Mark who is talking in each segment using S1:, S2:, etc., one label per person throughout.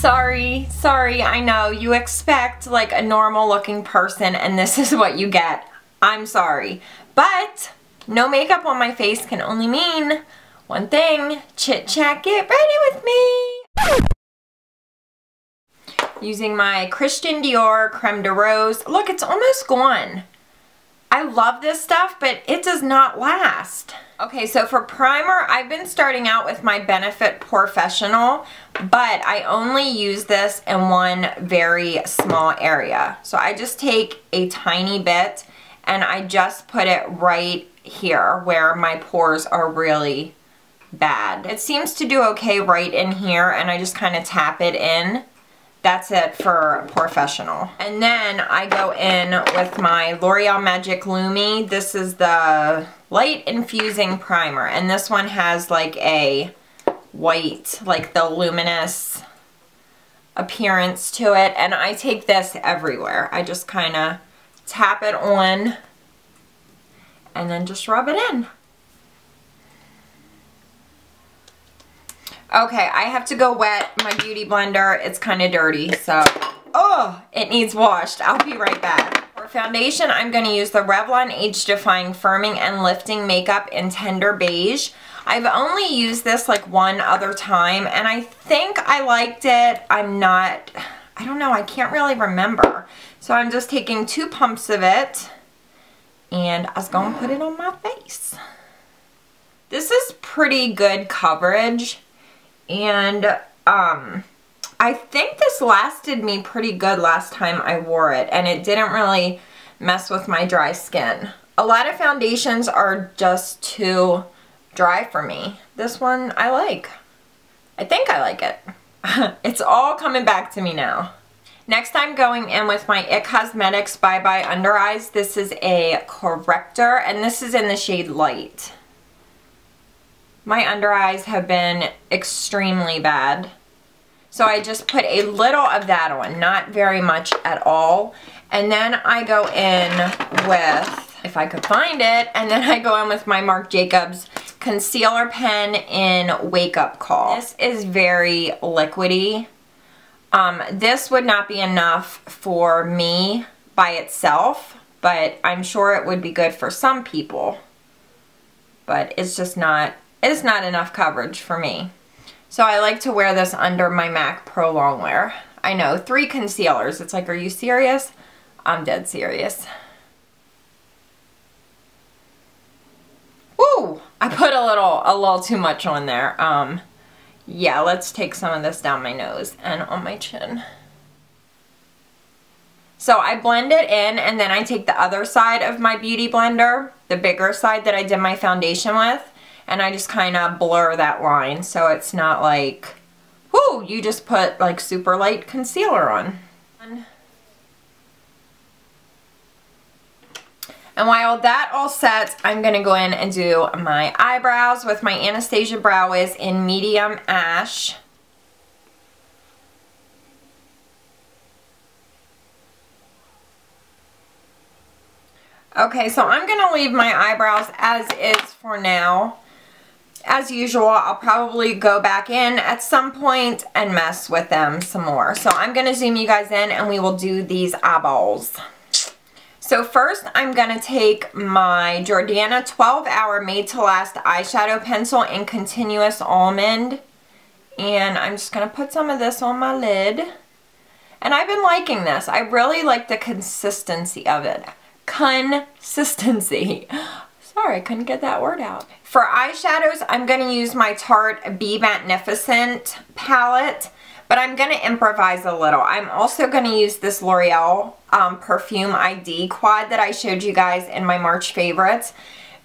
S1: Sorry, I know you expect like a normal looking person and this is what you get. I'm sorry. But no makeup on my face can only mean one thing. Chit chat, get ready with me. Using my Christian Dior Creme de Rose. Look, it's almost gone. I love this stuff, but it does not last. Okay, so for primer, I've been starting out with my Benefit Porefessional, but I only use this in one very small area. So I just take a tiny bit and I just put it right here where my pores are really bad. It seems to do okay right in here, and I just kind of tap it in. That's it for Porefessional. And then I go in with my L'Oreal Magic Lumi. This is the Light Infusing Primer. And this one has like a white, like the luminous appearance to it. And I take this everywhere. I just kind of tap it on and then just rub it in. Okay, I have to go wet my beauty blender. It's kind of dirty, so, oh, it needs washed. I'll be right back. For foundation, I'm going to use the Revlon Age Defying Firming and Lifting Makeup in Tender Beige. I've only used this like one other time, and I think I liked it. I don't know, I can't really remember. So I'm just taking 2 pumps of it, and I was going to put it on my face. This is pretty good coverage. And I think this lasted me pretty good last time I wore it, and it didn't really mess with my dry skin. A lot of foundations are just too dry for me. This one I like. I think I like it. It's all coming back to me now. Next, I'm going in with my IT Cosmetics Bye Bye Undereyes. This is a corrector, and this is in the shade Light. My under eyes have been extremely bad. So I just put a little of that on, not very much at all. And then I go in with, if I could find it, and then I go in with my Marc Jacobs concealer pen in Wake Up Call. This is very liquidy. This would not be enough for me by itself, but I'm sure it would be good for some people. But it's just not... It's not enough coverage for me. So I like to wear this under my MAC Pro Longwear. I know, 3 concealers. It's like, are you serious? I'm dead serious. Woo! I put a little too much on there. Yeah, let's take some of this down my nose and on my chin. So I blend it in, and then I take the other side of my beauty blender, the bigger side that I did my foundation with, and I just kind of blur that line so it's not like, whoo, you just put like super light concealer on. And while that all sets, I'm going to go in and do my eyebrows with my Anastasia Brow Wiz in Medium Ash. Okay, so I'm going to leave my eyebrows as is for now. As usual, I'll probably go back in at some point and mess with them some more. So I'm going to zoom you guys in and we will do these eyeballs. So first, I'm going to take my Jordana 12-Hour Made to Last eyeshadow pencil in Continuous Almond. And I'm just going to put some of this on my lid. And I've been liking this. I really like the consistency of it. Consistency. Sorry, I couldn't get that word out. For eyeshadows, I'm going to use my Tarte Be MATTEnificent palette, but I'm going to improvise a little. I'm also going to use this Loreal Perfume ID quad that I showed you guys in my March favorites,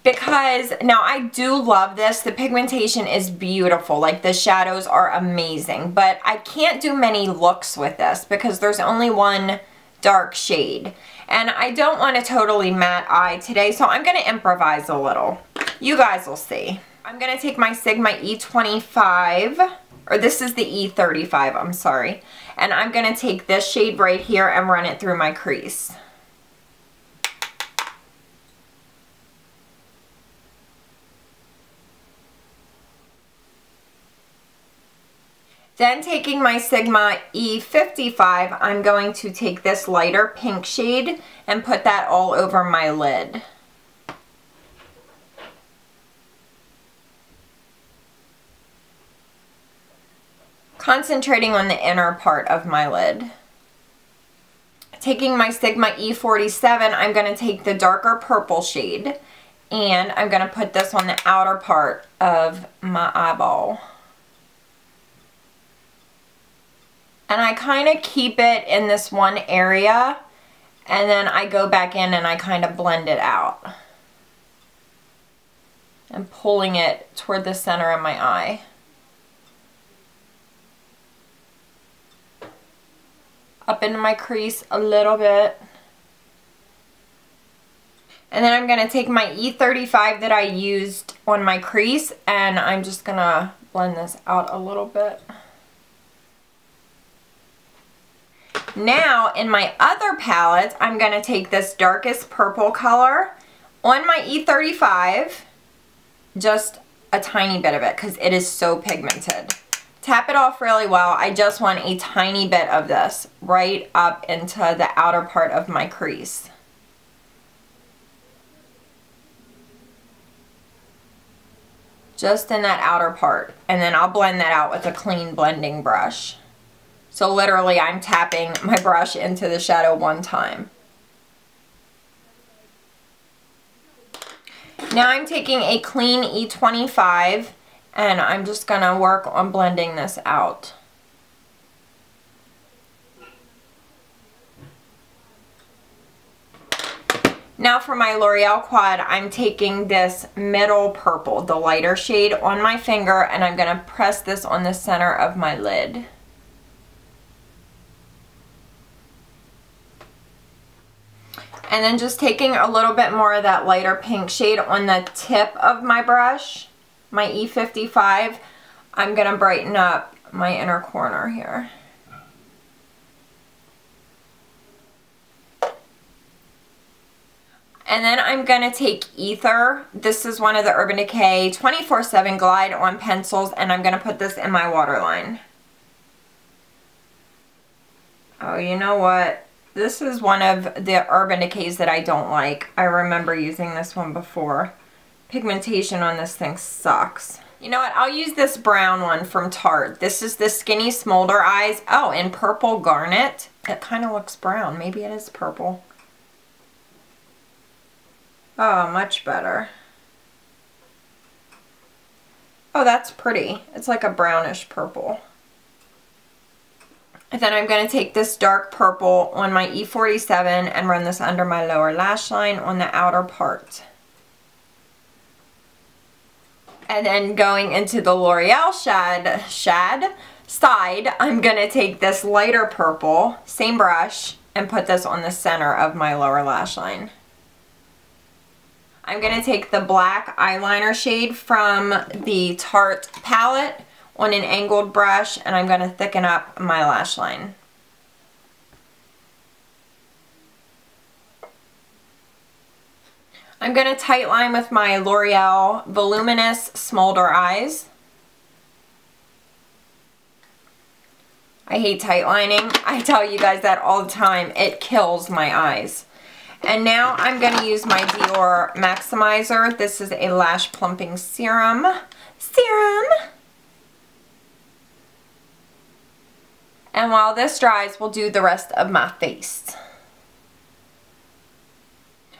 S1: because now I do love this. The pigmentation is beautiful. Like, the shadows are amazing, but I can't do many looks with this because there's only one dark shade. And I don't want a totally matte eye today, so I'm going to improvise a little. You guys will see. I'm going to take my Sigma E25, or this is the E35, I'm sorry. And I'm going to take this shade right here and run it through my crease. Then taking my Sigma E55, I'm going to take this lighter pink shade and put that all over my lid. Concentrating on the inner part of my lid. Taking my Sigma E47, I'm going to take the darker purple shade and I'm going to put this on the outer part of my eyeball. And I kind of keep it in this one area and then I go back in and I kind of blend it out. I'm pulling it toward the center of my eye. Up into my crease a little bit. And then I'm going to take my E35 that I used on my crease and I'm just going to blend this out a little bit. Now in my other palette, I'm going to take this darkest purple color on my E35, just a tiny bit of it because it is so pigmented. Tap it off really well. I just want a tiny bit of this right up into the outer part of my crease. Just in that outer part. And then I'll blend that out with a clean blending brush. So literally I'm tapping my brush into the shadow one time. Now I'm taking a clean E25 and I'm just going to work on blending this out. Now for my L'Oreal quad, I'm taking this middle purple, the lighter shade, on my finger and I'm going to press this on the center of my lid. And then just taking a little bit more of that lighter pink shade on the tip of my brush, my E55, I'm going to brighten up my inner corner here. And then I'm going to take Ether. This is one of the Urban Decay 24/7 Glide on pencils and I'm going to put this in my waterline. Oh, you know what? This is one of the Urban Decays that I don't like. I remember using this one before. Pigmentation on this thing sucks. You know what? I'll use this brown one from Tarte. This is the Skinny Smolder Eyes. Oh, in purple garnet. It kind of looks brown. Maybe it is purple. Oh, much better. Oh, that's pretty. It's like a brownish purple. And then I'm going to take this dark purple on my E47 and run this under my lower lash line on the outer part. And then going into the L'Oreal side, I'm going to take this lighter purple, same brush, and put this on the center of my lower lash line. I'm going to take the black eyeliner shade from the Tarte palette on an angled brush and I'm going to thicken up my lash line. I'm going to tight line with my L'Oreal Voluminous Smolder Eyes. I hate tight lining. I tell you guys that all the time. It kills my eyes. And now I'm going to use my Dior Maximizer. This is a lash plumping serum. And while this dries, we'll do the rest of my face.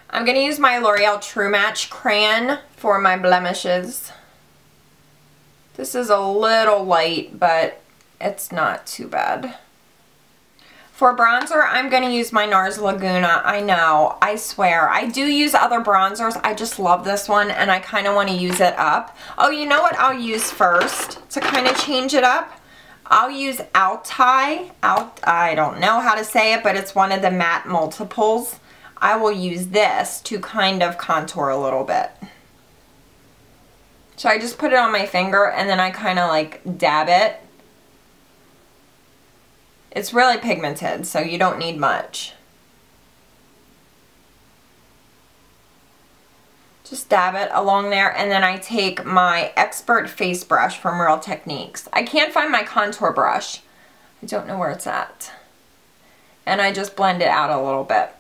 S1: I'm going to use my L'Oreal True Match Crayon for my blemishes. This is a little light, but it's not too bad. For bronzer, I'm going to use my Nars Laguna. I know, I swear. I do use other bronzers. I just love this one, and I kind of want to use it up. Oh, you know what I'll use first to kind of change it up? I'll use I don't know how to say it, but it's one of the matte multiples. I will use this to kind of contour a little bit. So I just put it on my finger and then I kind of like dab it. It's really pigmented, so you don't need much. Just dab it along there, and then I take my Expert Face Brush from Real Techniques. I can't find my contour brush. I don't know where it's at. And I just blend it out a little bit.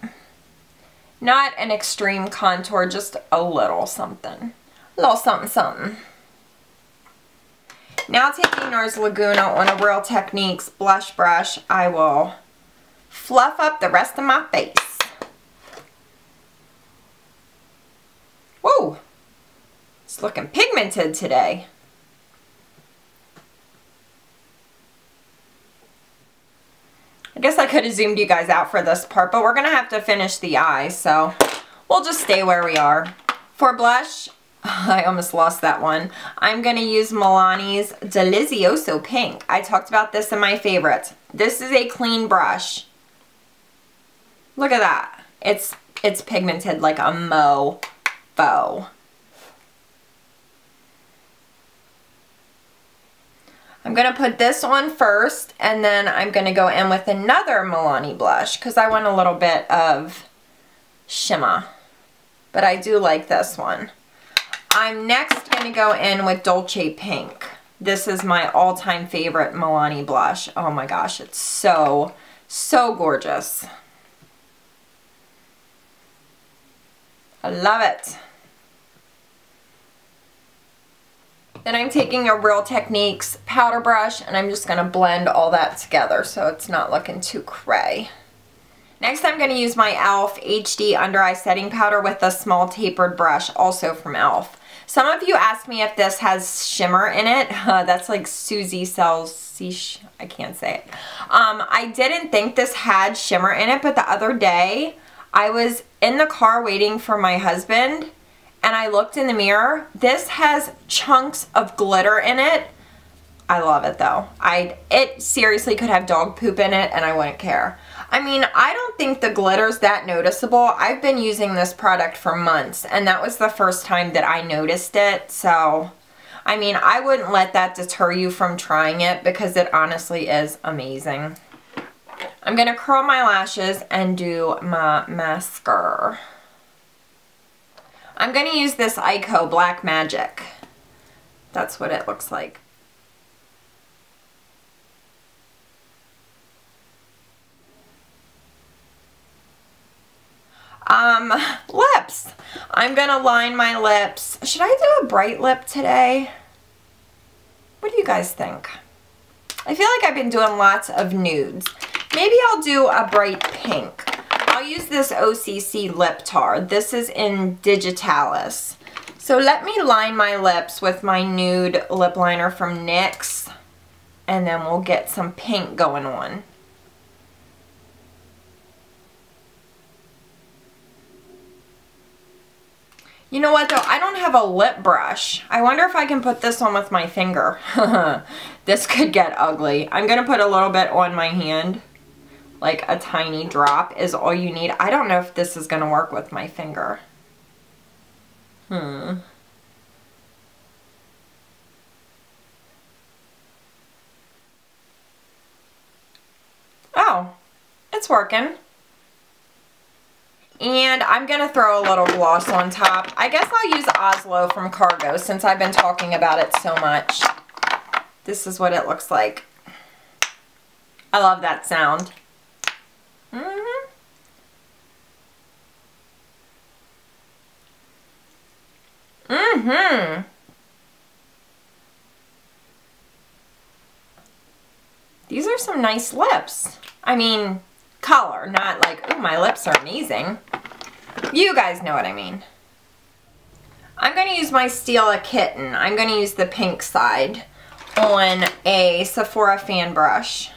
S1: Not an extreme contour, just a little something. A little something something. Now taking Nars Laguna on a Real Techniques blush brush, I will fluff up the rest of my face. Whoa! It's looking pigmented today. I guess I could have zoomed you guys out for this part, but we're going to have to finish the eye, so we'll just stay where we are. For blush, I almost lost that one. I'm going to use Milani's Delizioso Pink. I talked about this in my favorites. This is a clean brush. Look at that. It's pigmented like a mofo. I'm going to put this on first, and then I'm going to go in with another Milani blush because I want a little bit of shimmer. But I do like this one. I'm next going to go in with Dolce Pink. This is my all-time favorite Milani blush. Oh my gosh, it's so, so gorgeous. I love it. Then I'm taking a Real Techniques powder brush, and I'm just going to blend all that together so it's not looking too cray. Next I'm going to use my e.l.f. HD Under Eye Setting Powder with a small tapered brush, also from e.l.f. Some of you asked me if this has shimmer in it. That's like Susie sells, I can't say it. I didn't think this had shimmer in it, but the other day I was in the car waiting for my husband, and I looked in the mirror. This has chunks of glitter in it. I love it though. It seriously could have dog poop in it and I wouldn't care. I mean, I don't think the glitter's that noticeable. I've been using this product for months, and that was the first time that I noticed it. So, I mean, I wouldn't let that deter you from trying it because it honestly is amazing. I'm going to curl my lashes and do my mascara. I'm going to use this Ico Black Magic. That's what it looks like. Lips. I'm going to line my lips. Should I do a bright lip today? What do you guys think? I feel like I've been doing lots of nudes. Maybe I'll do a bright pink. I'll use this OCC lip tar. This is in Digitalis. So let me line my lips with my nude lip liner from NYX, and then we'll get some pink going on. You know what though? I don't have a lip brush. I wonder if I can put this on with my finger. This could get ugly. I'm going to put a little bit on my hand. Like a tiny drop is all you need. I don't know if this is going to work with my finger. Oh, it's working. And I'm going to throw a little gloss on top. I guess I'll use Oslo from Cargo since I've been talking about it so much. This is what it looks like. I love that sound. These are some nice lips. I mean, color, not like, oh, my lips are amazing. You guys know what I mean. I'm going to use my Stila Kitten. I'm going to use the pink side on a Sephora fan brush.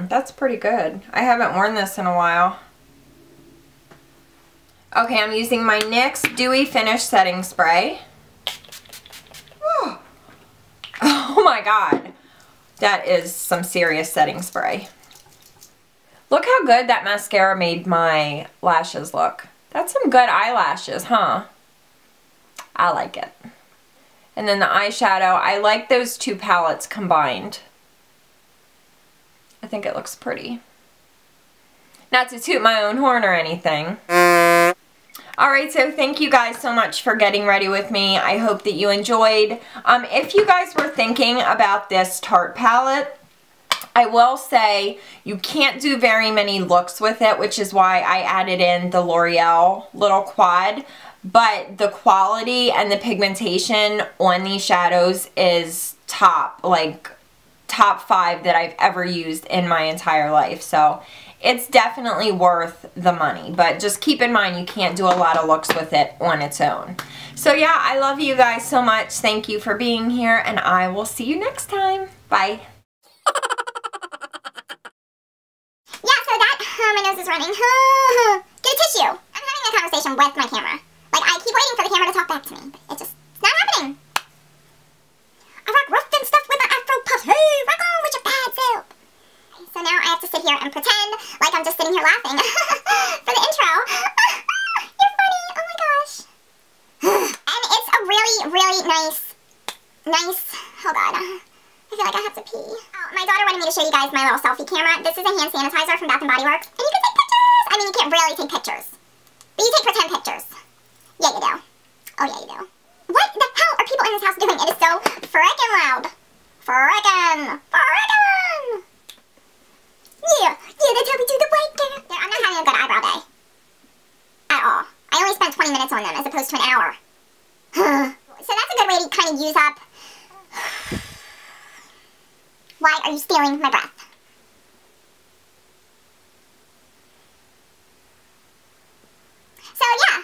S1: That's pretty good. I haven't worn this in a while. Okay, I'm using my NYX Dewy Finish Setting Spray. Oh my god. That is some serious setting spray. Look how good that mascara made my lashes look. That's some good eyelashes, huh? I like it. And then the eyeshadow, I like those two palettes combined. I think it looks pretty. Not to toot my own horn or anything. Alright, so thank you guys so much for getting ready with me. I hope that you enjoyed. If you guys were thinking about this Tarte palette, I will say you can't do very many looks with it, which is why I added in the Loreal little quad. But the quality and the pigmentation on these shadows is top 5 that I've ever used in my entire life. So it's definitely worth the money, but just keep in mind you can't do a lot of looks with it on its own. So yeah, I love you guys so much. Thank you for being here, and I will see you next time. Bye.
S2: Yeah, so that, my nose is running. Get a tissue. I'm having a conversation with my camera. Like, I keep waiting for the camera to talk back to me, but it's not happening. I rock rough and stuff with my afro puffs. Hey, rock on with your bad self. So now I have to sit here and pretend like I'm just sitting here laughing for the intro. You're funny. Oh my gosh. And it's a really, really nice, hold on. I feel like I have to pee. Oh, my daughter wanted me to show you guys my little selfie camera. This is a hand sanitizer from Bath & Body Works. And you can take pictures. I mean, you can't really take pictures. But you take pretend pictures. Yeah, you do. Oh, yeah, you do. What the hell are people in this house doing? It is so frickin' loud. Frickin'. Yeah, that's how we do the white girl. Yeah, I'm not having a good eyebrow day. At all. I only spent 20 minutes on them as opposed to an hour. So that's a good way to kind of use up. Why are you stealing my breath? So yeah.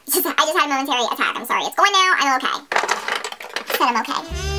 S2: I just had a momentary attack. I'm sorry. It's going now. I'm okay. I said I'm okay.